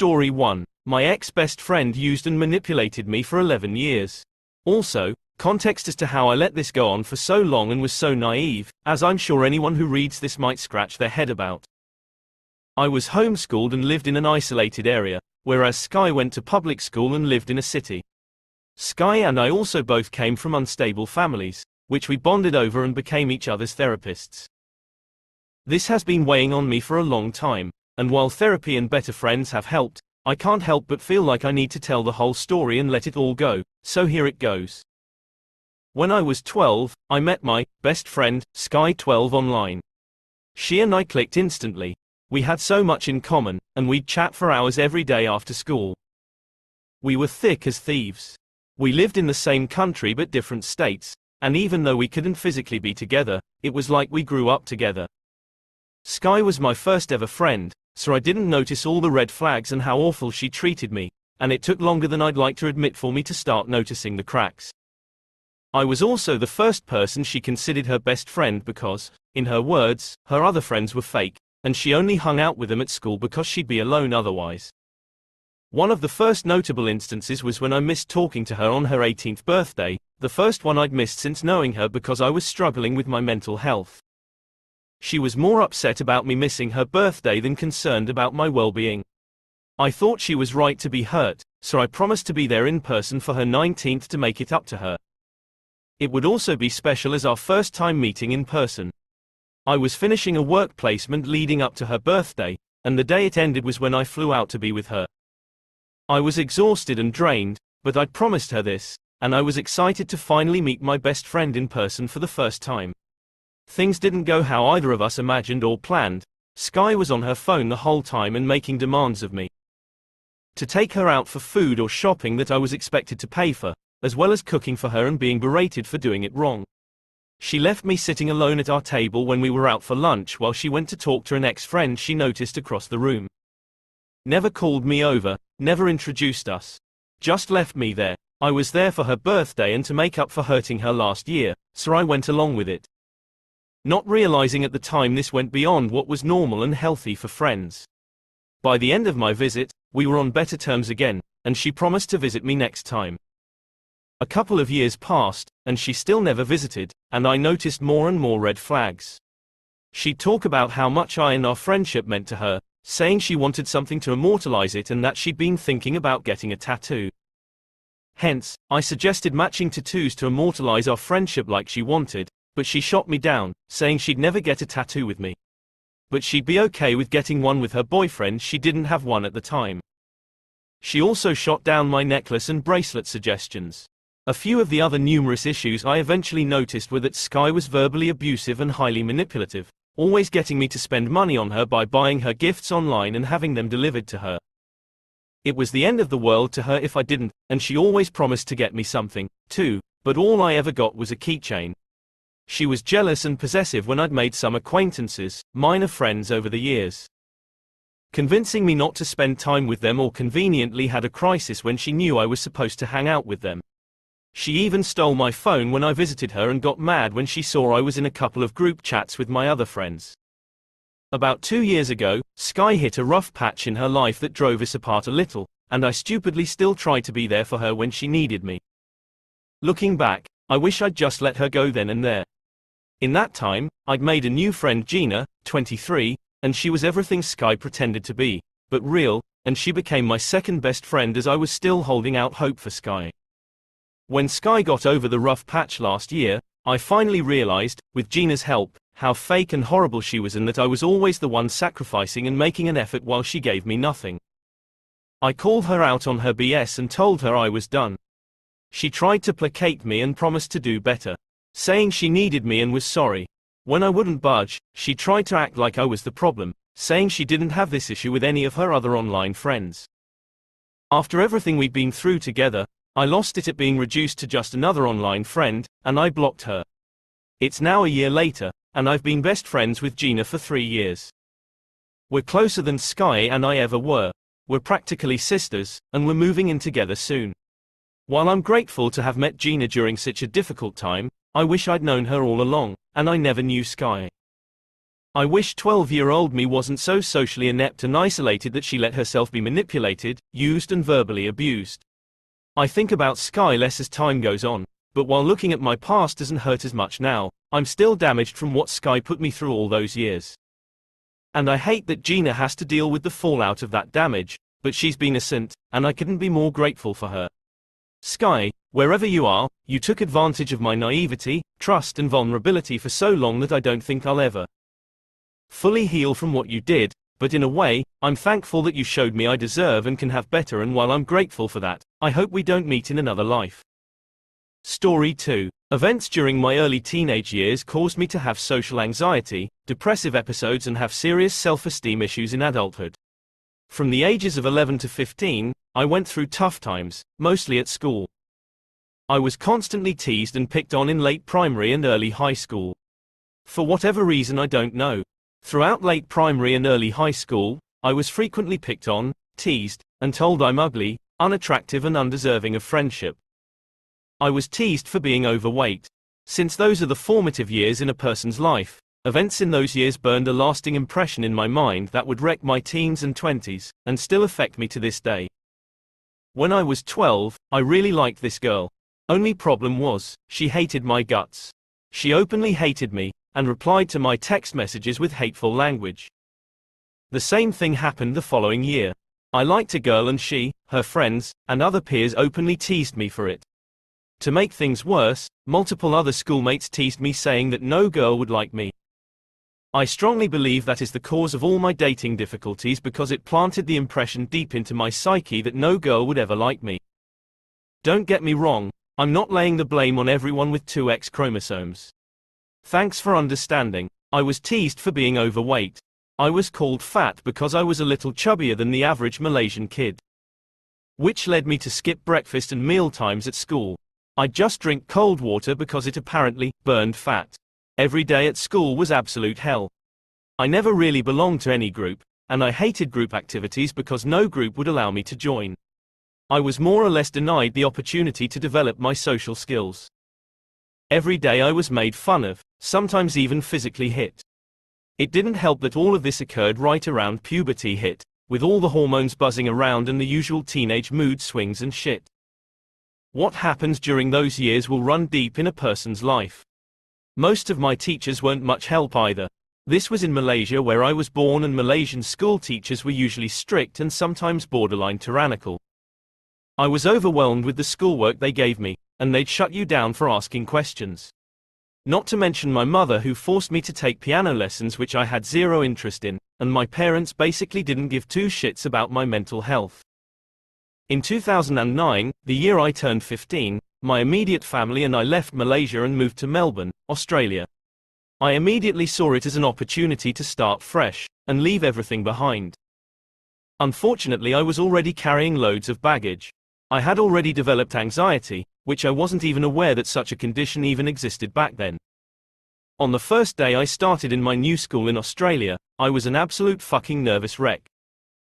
Story 1. My ex-best friend used and manipulated me for 11 years. Also, context as to how I let this go on for so long and was so naive, as I'm sure anyone who reads this might scratch their head about. I was homeschooled and lived in an isolated area, whereas Sky went to public school and lived in a city. Sky and I also both came from unstable families, which we bonded over and became each other's therapists. This has been weighing on me for a long time, and while therapy and better friends have helped, I can't help but feel like I need to tell the whole story and let it all go, so here it goes. When I was 12, I met my best friend, Sky 12, online. She and I clicked instantly. We had so much in common, and we'd chat for hours every day after school. We were thick as thieves. We lived in the same country but different states, and even though we couldn't physically be together, it was like we grew up together. Sky was my first ever friend, so I didn't notice all the red flags and how awful she treated me, and it took longer than I'd like to admit for me to start noticing the cracks. I was also the first person she considered her best friend because, in her words, her other friends were fake, and she only hung out with them at school because she'd be alone otherwise. One of the first notable instances was when I missed talking to her on her 18th birthday, the first one I'd missed since knowing her because I was struggling with my mental health. She was more upset about me missing her birthday than concerned about my well-being. I thought she was right to be hurt, so I promised to be there in person for her 19th to make it up to her. It would also be special as our first time meeting in person. I was finishing a work placement leading up to her birthday, and the day it ended was when I flew out to be with her. I was exhausted and drained, but I'd promised her this, and I was excited to finally meet my best friend in person for the first time. Things didn't go how either of us imagined or planned. Sky was on her phone the whole time and making demands of me to take her out for food or shopping that I was expected to pay for, as well as cooking for her and being berated for doing it wrong. She left me sitting alone at our table when we were out for lunch while she went to talk to an ex-friend she noticed across the room. Never called me over, never introduced us. Just left me there. I was there for her birthday and to make up for hurting her last year, so I went along with it. Not realizing at the time this went beyond what was normal and healthy for friends. By the end of my visit, we were on better terms again, and she promised to visit me next time. A couple of years passed, and she still never visited, and I noticed more and more red flags. She'd talk about how much I and our friendship meant to her, saying she wanted something to immortalize it and that she'd been thinking about getting a tattoo. Hence, I suggested matching tattoos to immortalize our friendship like she wanted, but she shot me down, saying she'd never get a tattoo with me. But she'd be okay with getting one with her boyfriend, she didn't have one at the time. She also shot down my necklace and bracelet suggestions. A few of the other numerous issues I eventually noticed were that Sky was verbally abusive and highly manipulative, always getting me to spend money on her by buying her gifts online and having them delivered to her. It was the end of the world to her if I didn't, and she always promised to get me something, too, but all I ever got was a keychain. She was jealous and possessive when I'd made some acquaintances, minor friends over the years, convincing me not to spend time with them or conveniently had a crisis when she knew I was supposed to hang out with them. She even stole my phone when I visited her and got mad when she saw I was in a couple of group chats with my other friends. About 2 years ago, Sky hit a rough patch in her life that drove us apart a little, and I stupidly still tried to be there for her when she needed me. Looking back, I wish I'd just let her go then and there. In that time, I'd made a new friend, Gina, 23, and she was everything Sky pretended to be, but real, and she became my second best friend as I was still holding out hope for Sky. When Sky got over the rough patch last year, I finally realized, with Gina's help, how fake and horrible she was and that I was always the one sacrificing and making an effort while she gave me nothing. I called her out on her BS and told her I was done. She tried to placate me and promised to do better, saying she needed me and was sorry. When I wouldn't budge, she tried to act like I was the problem, saying she didn't have this issue with any of her other online friends. After everything we'd been through together, I lost it at being reduced to just another online friend, and I blocked her. It's now a year later, and I've been best friends with Gina for 3 years. We're closer than Sky and I ever were. We're practically sisters, and we're moving in together soon. While I'm grateful to have met Gina during such a difficult time, I wish I'd known her all along, and I never knew Sky. I wish 12-year-old me wasn't so socially inept and isolated that she let herself be manipulated, used and verbally abused. I think about Sky less as time goes on, but while looking at my past doesn't hurt as much now, I'm still damaged from what Sky put me through all those years. And I hate that Gina has to deal with the fallout of that damage, but she's been a saint, and I couldn't be more grateful for her. Sky, wherever you are, you took advantage of my naivety, trust and vulnerability for so long that I don't think I'll ever fully heal from what you did, but in a way, I'm thankful that you showed me I deserve and can have better, and while I'm grateful for that, I hope we don't meet in another life. Story 2. Events during my early teenage years caused me to have social anxiety, depressive episodes and have serious self-esteem issues in adulthood. From the ages of 11 to 15, I went through tough times, mostly at school. I was constantly teased and picked on in late primary and early high school. For whatever reason I don't know. Throughout late primary and early high school, I was frequently picked on, teased, and told I'm ugly, unattractive and undeserving of friendship. I was teased for being overweight. Since those are the formative years in a person's life, events in those years burned a lasting impression in my mind that would wreck my teens and 20s, and still affect me to this day. When I was 12, I really liked this girl. Only problem was, she hated my guts. She openly hated me, and replied to my text messages with hateful language. The same thing happened the following year. I liked a girl and she, her friends, and other peers openly teased me for it. To make things worse, multiple other schoolmates teased me saying that no girl would like me. I strongly believe that is the cause of all my dating difficulties because it planted the impression deep into my psyche that no girl would ever like me. Don't get me wrong, I'm not laying the blame on everyone with 2 X chromosomes. Thanks for understanding. I was teased for being overweight. I was called fat because I was a little chubbier than the average Malaysian kid. Which led me to skip breakfast and meal times at school. I'd just drink cold water because it apparently burned fat. Every day at school was absolute hell. I never really belonged to any group, and I hated group activities because no group would allow me to join. I was more or less denied the opportunity to develop my social skills. Every day I was made fun of, sometimes even physically hit. It didn't help that all of this occurred right around puberty hit, with all the hormones buzzing around and the usual teenage mood swings and shit. What happens during those years will run deep in a person's life. Most of my teachers weren't much help either. This was in Malaysia where I was born, and Malaysian school teachers were usually strict and sometimes borderline tyrannical. I was overwhelmed with the schoolwork they gave me, and they'd shut you down for asking questions. Not to mention my mother, who forced me to take piano lessons which I had zero interest in, and my parents basically didn't give 2 shits about my mental health. In 2009, the year I turned 15, my immediate family and I left Malaysia and moved to Melbourne, Australia. I immediately saw it as an opportunity to start fresh, and leave everything behind. Unfortunately, I was already carrying loads of baggage. I had already developed anxiety, which I wasn't even aware that such a condition even existed back then. On the first day I started in my new school in Australia, I was an absolute fucking nervous wreck.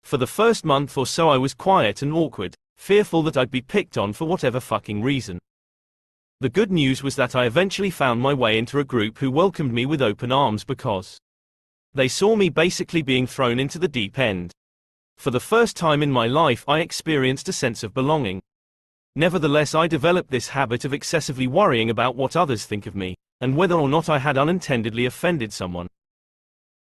For the first month or so I was quiet and awkward, fearful that I'd be picked on for whatever fucking reason. The good news was that I eventually found my way into a group who welcomed me with open arms because they saw me basically being thrown into the deep end. For the first time in my life I experienced a sense of belonging. Nevertheless, I developed this habit of excessively worrying about what others think of me, and whether or not I had unintendedly offended someone.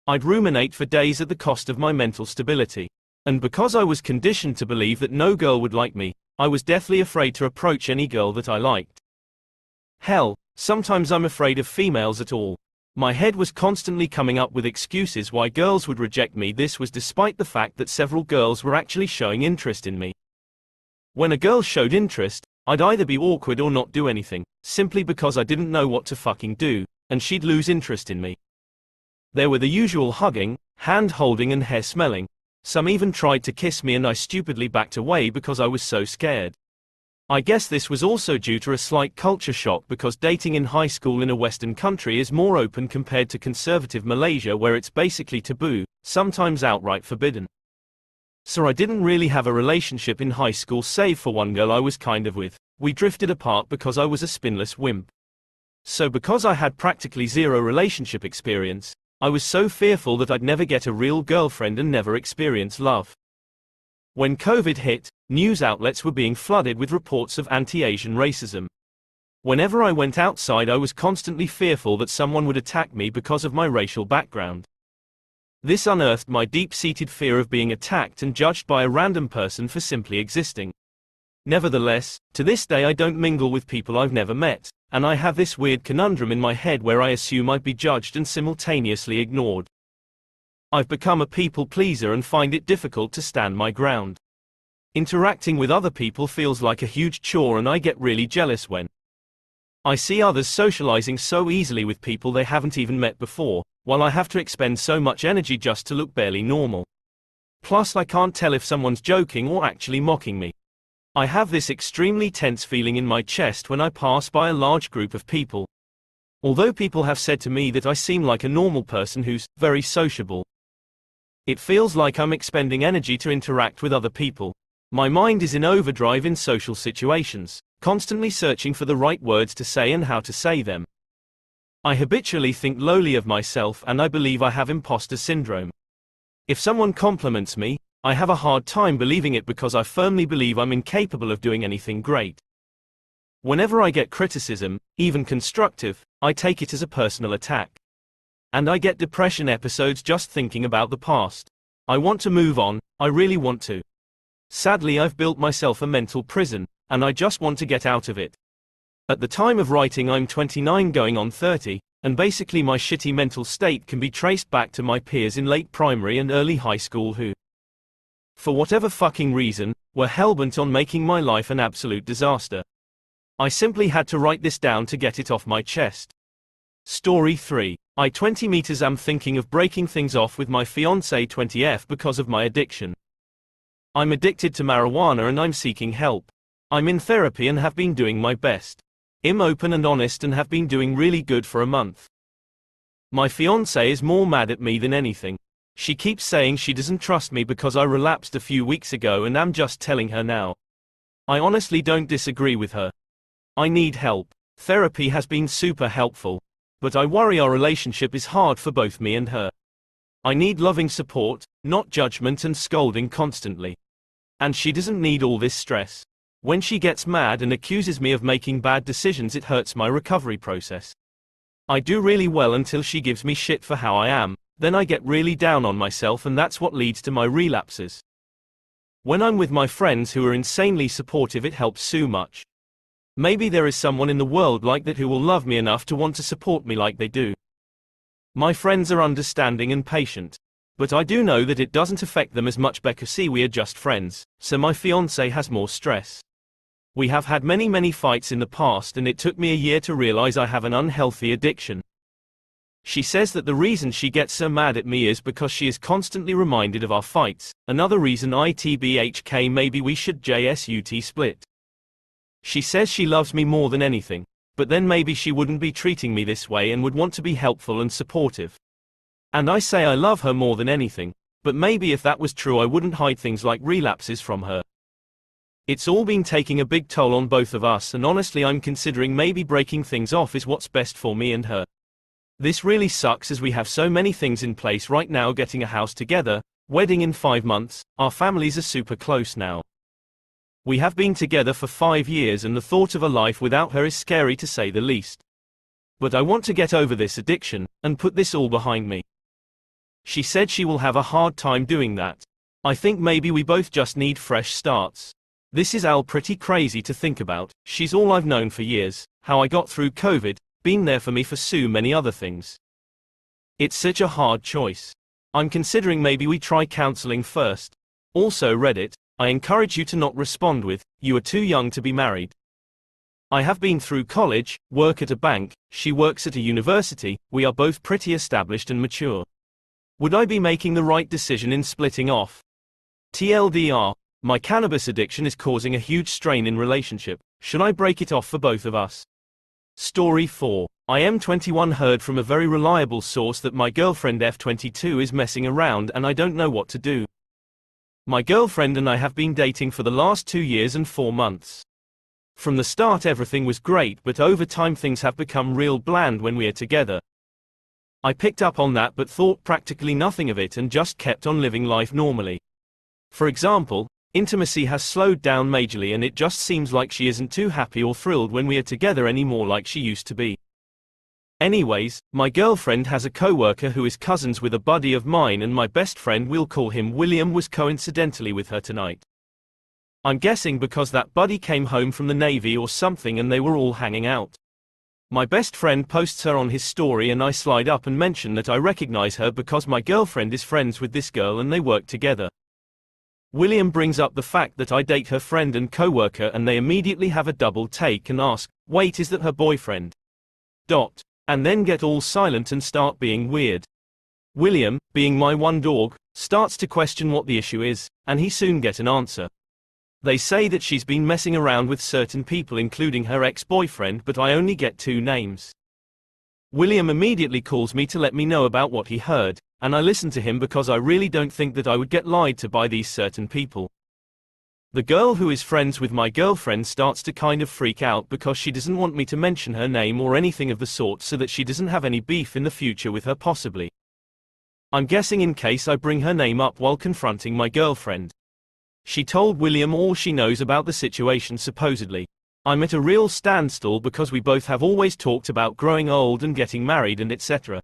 I'd ruminate for days at the cost of my mental stability. And because I was conditioned to believe that no girl would like me, I was deathly afraid to approach any girl that I liked. Hell, sometimes I'm afraid of females at all. My head was constantly coming up with excuses why girls would reject me. This was despite the fact that several girls were actually showing interest in me. When a girl showed interest, I'd either be awkward or not do anything, simply because I didn't know what to fucking do, and she'd lose interest in me. There were the usual hugging, hand holding and hair smelling. Some even tried to kiss me and I stupidly backed away because I was so scared. I guess this was also due to a slight culture shock because dating in high school in a Western country is more open compared to conservative Malaysia where it's basically taboo, sometimes outright forbidden. So I didn't really have a relationship in high school save for one girl I was kind of with. We drifted apart because I was a spineless wimp. So because I had practically zero relationship experience, I was so fearful that I'd never get a real girlfriend and never experience love. When COVID hit, news outlets were being flooded with reports of anti-Asian racism. Whenever I went outside, I was constantly fearful that someone would attack me because of my racial background. This unearthed my deep-seated fear of being attacked and judged by a random person for simply existing. Nevertheless, to this day I don't mingle with people I've never met, and I have this weird conundrum in my head where I assume I'd be judged and simultaneously ignored. I've become a people pleaser and find it difficult to stand my ground. Interacting with other people feels like a huge chore, and I get really jealous when I see others socializing so easily with people they haven't even met before, while I have to expend so much energy just to look barely normal. Plus, I can't tell if someone's joking or actually mocking me. I have this extremely tense feeling in my chest when I pass by a large group of people. Although people have said to me that I seem like a normal person who's very sociable, it feels like I'm expending energy to interact with other people. My mind is in overdrive in social situations, constantly searching for the right words to say and how to say them. I habitually think lowly of myself, and I believe I have imposter syndrome. If someone compliments me, I have a hard time believing it because I firmly believe I'm incapable of doing anything great. Whenever I get criticism, even constructive, I take it as a personal attack. And I get depression episodes just thinking about the past. I want to move on, I really want to. Sadly, I've built myself a mental prison, and I just want to get out of it. At the time of writing, I'm 29 going on 30, and basically my shitty mental state can be traced back to my peers in late primary and early high school who, for whatever fucking reason, were hellbent on making my life an absolute disaster. I simply had to write this down to get it off my chest. Story 3. I 20 meters am thinking of breaking things off with my fiancé 20F because of my addiction. I'm addicted to marijuana and I'm seeking help. I'm in therapy and have been doing my best. I'm open and honest and have been doing really good for a month. My fiancé is more mad at me than anything. She keeps saying she doesn't trust me because I relapsed a few weeks ago and I'm just telling her now. I honestly don't disagree with her. I need help. Therapy has been super helpful. But I worry our relationship is hard for both me and her. I need loving support, not judgment and scolding constantly. And she doesn't need all this stress. When she gets mad and accuses me of making bad decisions, it hurts my recovery process. I do really well until she gives me shit for how I am, then I get really down on myself, and that's what leads to my relapses. When I'm with my friends who are insanely supportive, it helps so much. Maybe there is someone in the world like that who will love me enough to want to support me like they do. My friends are understanding and patient. But I do know that it doesn't affect them as much because we are just friends, so my fiancé has more stress. We have had many fights in the past, and it took me a year to realize I have an unhealthy addiction. She says that the reason she gets so mad at me is because she is constantly reminded of our fights. Another reason ITBHK, maybe we should JSUT split. She says she loves me more than anything, but then maybe she wouldn't be treating me this way and would want to be helpful and supportive. And I say I love her more than anything, but maybe if that was true I wouldn't hide things like relapses from her. It's all been taking a big toll on both of us, and honestly I'm considering maybe breaking things off is what's best for me and her. This really sucks as we have so many things in place right now, getting a house together, wedding in 5 months, our families are super close now. We have been together for 5 years and the thought of a life without her is scary to say the least. But I want to get over this addiction, and put this all behind me. She said she will have a hard time doing that. I think maybe we both just need fresh starts. This is all pretty crazy to think about. She's all I've known for years, how I got through COVID, been there for me for so many other things. It's such a hard choice. I'm considering maybe we try counseling first. Also Reddit, I encourage you to not respond with, "You are too young to be married." I have been through college, work at a bank, she works at a university, we are both pretty established and mature. Would I be making the right decision in splitting off? TLDR, my cannabis addiction is causing a huge strain in relationship. Should I break it off for both of us? Story 4. I am 21, heard from a very reliable source that my girlfriend F22 is messing around and I don't know what to do. My girlfriend and I have been dating for the last 2 years and 4 months. From the start everything was great, but over time things have become real bland when we are together. I picked up on that but thought practically nothing of it and just kept on living life normally. For example, intimacy has slowed down majorly and it just seems like she isn't too happy or thrilled when we are together anymore like she used to be. Anyways, my girlfriend has a coworker who is cousins with a buddy of mine and my best friend, we'll call him William, was coincidentally with her tonight. I'm guessing because that buddy came home from the Navy or something and they were all hanging out. My best friend posts her on his story and I slide up and mention that I recognize her because my girlfriend is friends with this girl and they work together. William brings up the fact that I date her friend and coworker and they immediately have a double take and ask, wait, is that her boyfriend? And then get all silent and start being weird. William, being my one dog, starts to question what the issue is, and he soon get an answer. They say that she's been messing around with certain people including her ex-boyfriend, but I only get 2 names. William immediately calls me to let me know about what he heard, and I listen to him because I really don't think that I would get lied to by these certain people. The girl who is friends with my girlfriend starts to kind of freak out because she doesn't want me to mention her name or anything of the sort so that she doesn't have any beef in the future with her possibly. I'm guessing in case I bring her name up while confronting my girlfriend. She told William all she knows about the situation supposedly. I'm at a real standstill because we both have always talked about growing old and getting married and etc.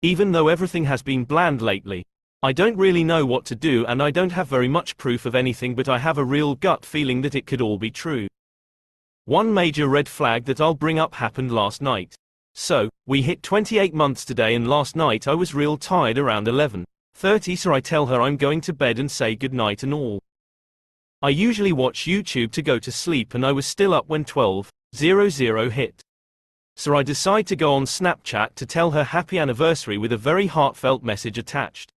Even though everything has been bland lately. I don't really know what to do and I don't have very much proof of anything, but I have a real gut feeling that it could all be true. One major red flag that I'll bring up happened last night. So, we hit 28 months today and last night I was real tired around 11:30, so I tell her I'm going to bed and say goodnight and all. I usually watch YouTube to go to sleep and I was still up when 12:00 hit. So I decide to go on Snapchat to tell her happy anniversary with a very heartfelt message attached.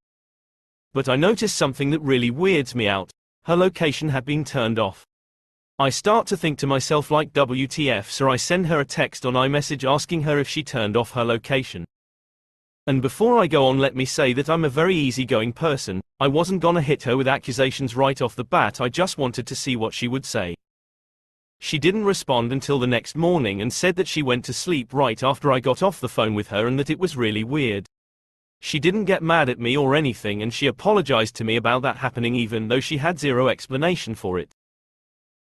But I notice something that really weirds me out. Her location had been turned off. I start to think to myself like WTF, so I send her a text on iMessage asking her if she turned off her location. And before I go on, let me say that I'm a very easygoing person. I wasn't gonna hit her with accusations right off the bat, I just wanted to see what she would say. She didn't respond until the next morning and said that she went to sleep right after I got off the phone with her and that it was really weird. She didn't get mad at me or anything and she apologized to me about that happening even though she had zero explanation for it.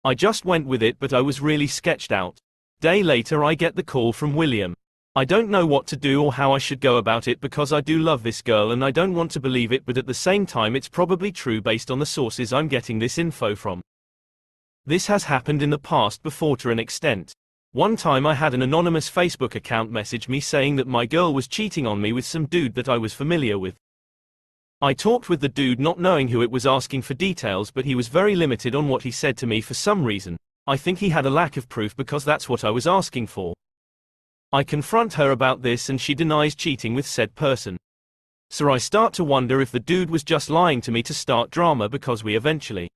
I just went with it, but I was really sketched out. Day later I get the call from William. I don't know what to do or how I should go about it because I do love this girl and I don't want to believe it, but at the same time it's probably true based on the sources I'm getting this info from. This has happened in the past before to an extent. One time I had an anonymous Facebook account message me saying that my girl was cheating on me with some dude that I was familiar with. I talked with the dude not knowing who it was, asking for details, but he was very limited on what he said to me for some reason. I think he had a lack of proof because that's what I was asking for. I confront her about this and she denies cheating with said person. So I start to wonder if the dude was just lying to me to start drama, because we eventually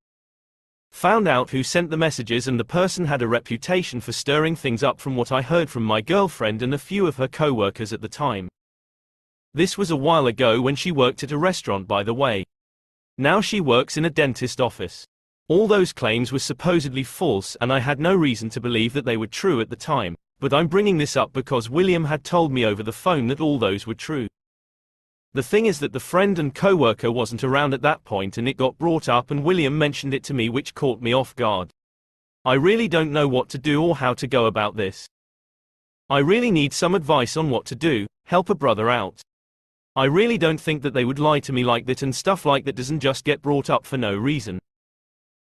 found out who sent the messages and the person had a reputation for stirring things up from what I heard from my girlfriend and a few of her co-workers at the time. This was a while ago when she worked at a restaurant, by the way. Now she works in a dentist office. All those claims were supposedly false and I had no reason to believe that they were true at the time, but I'm bringing this up because William had told me over the phone that all those were true. The thing is that the friend and co-worker wasn't around at that point and it got brought up and William mentioned it to me, which caught me off guard. I really don't know what to do or how to go about this. I really need some advice on what to do, help a brother out. I really don't think that they would lie to me like that, and stuff like that doesn't just get brought up for no reason.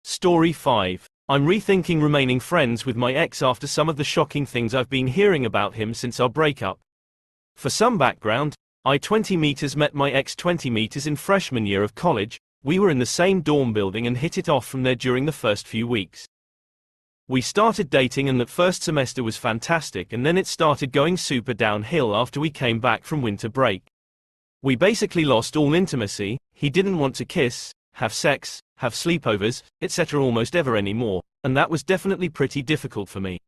Story 5. I'm rethinking remaining friends with my ex after some of the shocking things I've been hearing about him since our breakup. For some background, I 20 meters met my ex 20 meters in freshman year of college. We were in the same dorm building and hit it off from there during the first few weeks. We started dating and that first semester was fantastic, and then it started going super downhill after we came back from winter break. We basically lost all intimacy. He didn't want to kiss, have sex, have sleepovers, etc. almost ever anymore, and that was definitely pretty difficult for me.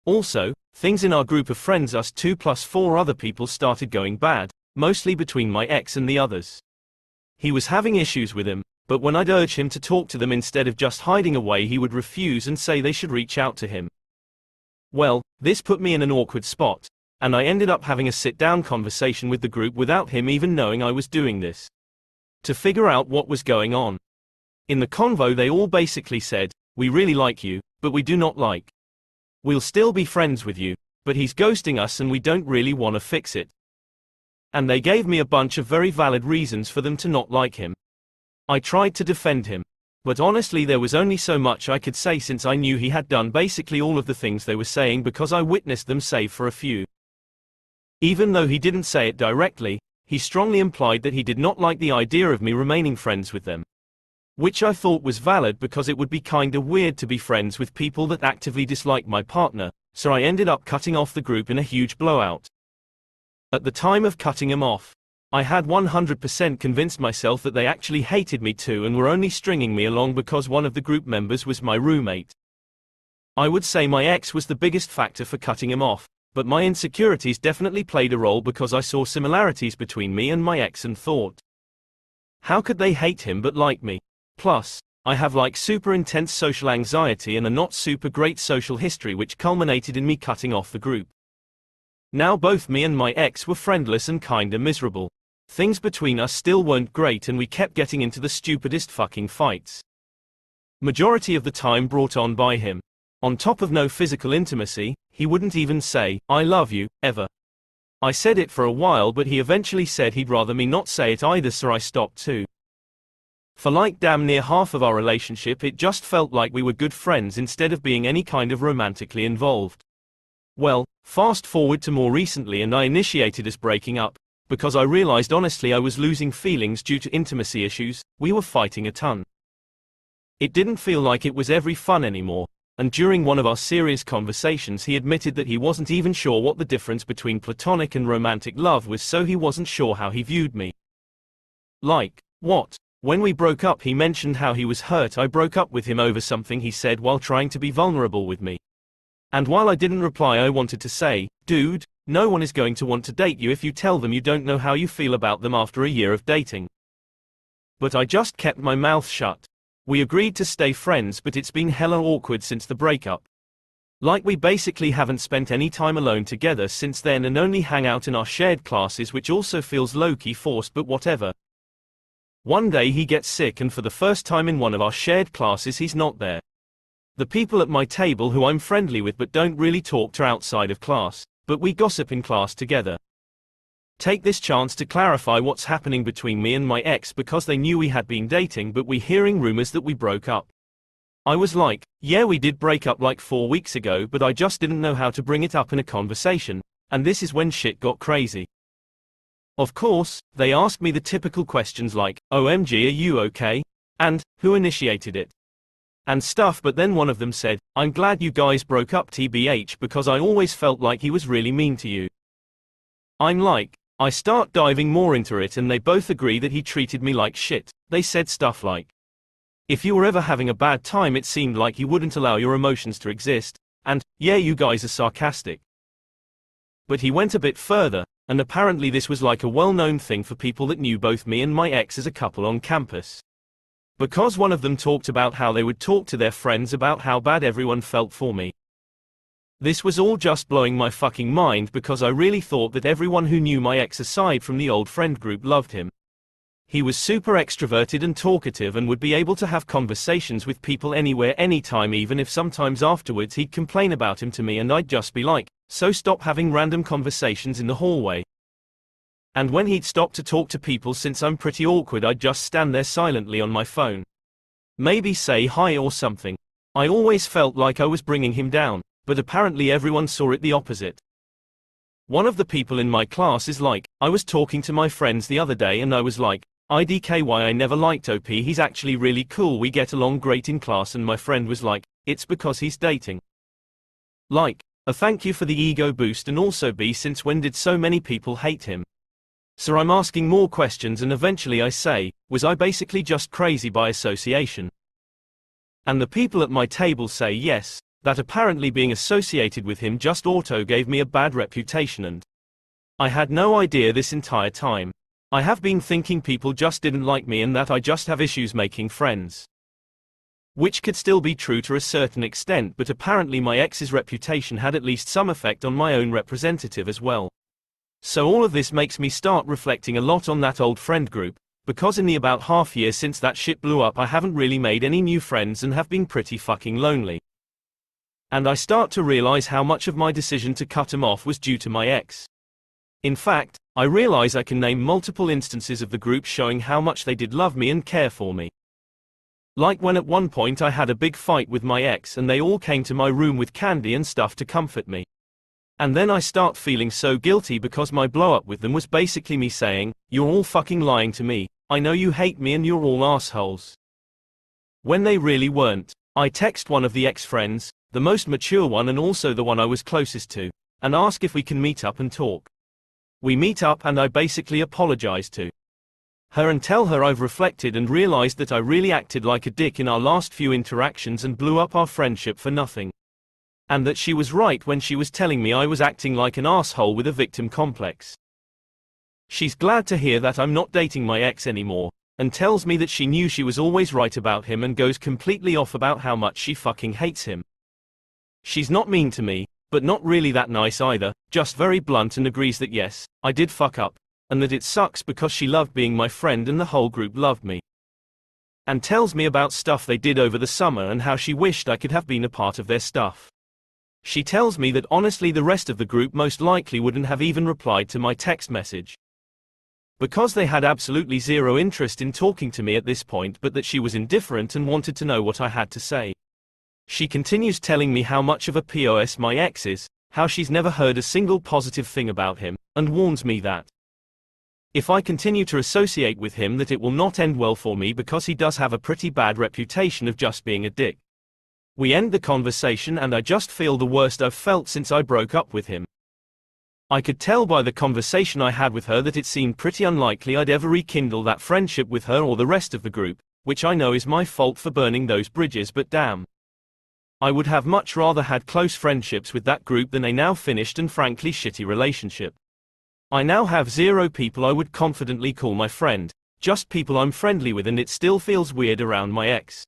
Also, things in our group of friends, us 2 plus 4 other people, started going bad, mostly between my ex and the others. He was having issues with him, but when I'd urge him to talk to them instead of just hiding away, he would refuse and say they should reach out to him. Well, this put me in an awkward spot. and I ended up having a sit-down conversation with the group without him even knowing I was doing this, to figure out what was going on. In the convo they all basically said, "We really like you, but we do not like. We'll still be friends with you, but he's ghosting us and we don't really want to fix it." And they gave me a bunch of very valid reasons for them to not like him. I tried to defend him, but honestly there was only so much I could say since I knew he had done basically all of the things they were saying because I witnessed them save for a few. Even though he didn't say it directly, he strongly implied that he did not like the idea of me remaining friends with them. Which I thought was valid because it would be kinda weird to be friends with people that actively dislike my partner, so I ended up cutting off the group in a huge blowout. At the time of cutting him off, I had 100% convinced myself that they actually hated me too and were only stringing me along because one of the group members was my roommate. I would say my ex was the biggest factor for cutting him off, but my insecurities definitely played a role because I saw similarities between me and my ex and thought, how could they hate him but like me? Plus, I have like super intense social anxiety and a not super great social history which culminated in me cutting off the group. Now both me and my ex were friendless and kinda miserable. Things between us still weren't great and we kept getting into the stupidest fucking fights. Majority of the time brought on by him. On top of no physical intimacy, he wouldn't even say, "I love you," ever. I said it for a while but he eventually said he'd rather me not say it either so I stopped too. For like damn near half of our relationship it just felt like we were good friends instead of being any kind of romantically involved. Well, fast forward to more recently and I initiated us breaking up, because I realized honestly I was losing feelings due to intimacy issues. We were fighting a ton. It didn't feel like it was every fun anymore, and during one of our serious conversations he admitted that he wasn't even sure what the difference between platonic and romantic love was, so he wasn't sure how he viewed me. Like, what? When we broke up he mentioned how he was hurt I broke up with him over something he said while trying to be vulnerable with me. And while I didn't reply I wanted to say, dude, no one is going to want to date you if you tell them you don't know how you feel about them after a year of dating. But I just kept my mouth shut. We agreed to stay friends but it's been hella awkward since the breakup. Like we basically haven't spent any time alone together since then and only hang out in our shared classes, which also feels low-key forced, but whatever. One day he gets sick and for the first time in one of our shared classes he's not there. The people at my table who I'm friendly with but don't really talk to outside of class, but we gossip in class together. Take this chance to clarify what's happening between me and my ex because they knew we had been dating but we hearing rumors that we broke up. I was like, yeah we did break up like 4 weeks ago but I just didn't know how to bring it up in a conversation, and this is when shit got crazy. Of course, they asked me the typical questions like, OMG are you okay? And, who initiated it? And stuff, but then one of them said, I'm glad you guys broke up TBH because I always felt like he was really mean to you. I'm like, I start diving more into it and they both agree that he treated me like shit. They said stuff like, if you were ever having a bad time it seemed like he wouldn't allow your emotions to exist, and, yeah you guys are sarcastic. But he went a bit further, and apparently this was like a well-known thing for people that knew both me and my ex as a couple on campus. Because one of them talked about how they would talk to their friends about how bad everyone felt for me. This was all just blowing my fucking mind because I really thought that everyone who knew my ex aside from the old friend group loved him. He was super extroverted and talkative and would be able to have conversations with people anywhere anytime, even if sometimes afterwards he'd complain about him to me and I'd just be like, so stop having random conversations in the hallway. And when he'd stop to talk to people, since I'm pretty awkward, I'd just stand there silently on my phone. Maybe say hi or something. I always felt like I was bringing him down, but apparently everyone saw it the opposite. One of the people in my class is like, I was talking to my friends the other day and I was like, IDKY I never liked OP, he's actually really cool, we get along great in class, and my friend was like, it's because he's dating. Like, a thank you for the ego boost, and also B, since when did so many people hate him? So I'm asking more questions and eventually I say, was I basically just crazy by association? And the people at my table say yes, that apparently being associated with him just auto gave me a bad reputation, and I had no idea this entire time. I have been thinking people just didn't like me and that I just have issues making friends. Which could still be true to a certain extent, but apparently my ex's reputation had at least some effect on my own representative as well. So all of this makes me start reflecting a lot on that old friend group, because in the about half year since that shit blew up I haven't really made any new friends and have been pretty fucking lonely. And I start to realize how much of my decision to cut him off was due to my ex. In fact, I realize I can name multiple instances of the group showing how much they did love me and care for me. Like when at one point I had a big fight with my ex and they all came to my room with candy and stuff to comfort me. And then I start feeling so guilty because my blow up with them was basically me saying, "You're all fucking lying to me, I know you hate me and you're all assholes." When they really weren't. I text one of the ex-friends, the most mature one and also the one I was closest to, and ask if we can meet up and talk. We meet up and I basically apologize to her and tell her I've reflected and realized that I really acted like a dick in our last few interactions and blew up our friendship for nothing. And that she was right when she was telling me I was acting like an asshole with a victim complex. She's glad to hear that I'm not dating my ex anymore, and tells me that she knew she was always right about him and goes completely off about how much she fucking hates him. She's not mean to me, but not really that nice either, just very blunt and agrees that yes, I did fuck up, and that it sucks because she loved being my friend and the whole group loved me. And tells me about stuff they did over the summer and how she wished I could have been a part of their stuff. She tells me that honestly the rest of the group most likely wouldn't have even replied to my text message, because they had absolutely zero interest in talking to me at this point, but that she was indifferent and wanted to know what I had to say. She continues telling me how much of a POS my ex is, how she's never heard a single positive thing about him, and warns me that if I continue to associate with him that it will not end well for me because he does have a pretty bad reputation of just being a dick. We end the conversation and I just feel the worst I've felt since I broke up with him. I could tell by the conversation I had with her that it seemed pretty unlikely I'd ever rekindle that friendship with her or the rest of the group, which I know is my fault for burning those bridges, but damn. I would have much rather had close friendships with that group than a now finished and frankly shitty relationship. I now have 0 people I would confidently call my friend, just people I'm friendly with, and it still feels weird around my ex.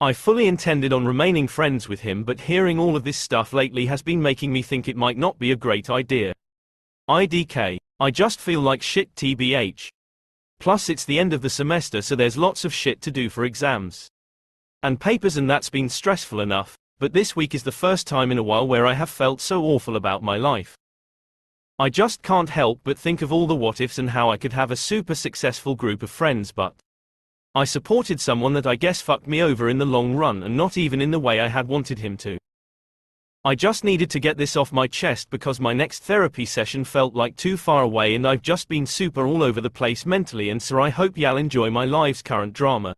I fully intended on remaining friends with him, but hearing all of this stuff lately has been making me think it might not be a great idea. IDK. I just feel like shit TBH. Plus it's the end of the semester, so there's lots of shit to do for exams and papers, and that's been stressful enough, but this week is the first time in a while where I have felt so awful about my life. I just can't help but think of all the what ifs and how I could have a super successful group of friends, but I supported someone that I guess fucked me over in the long run, and not even in the way I had wanted him to. I just needed to get this off my chest because my next therapy session felt like too far away and I've just been super all over the place mentally, and so I hope y'all enjoy my life's current drama.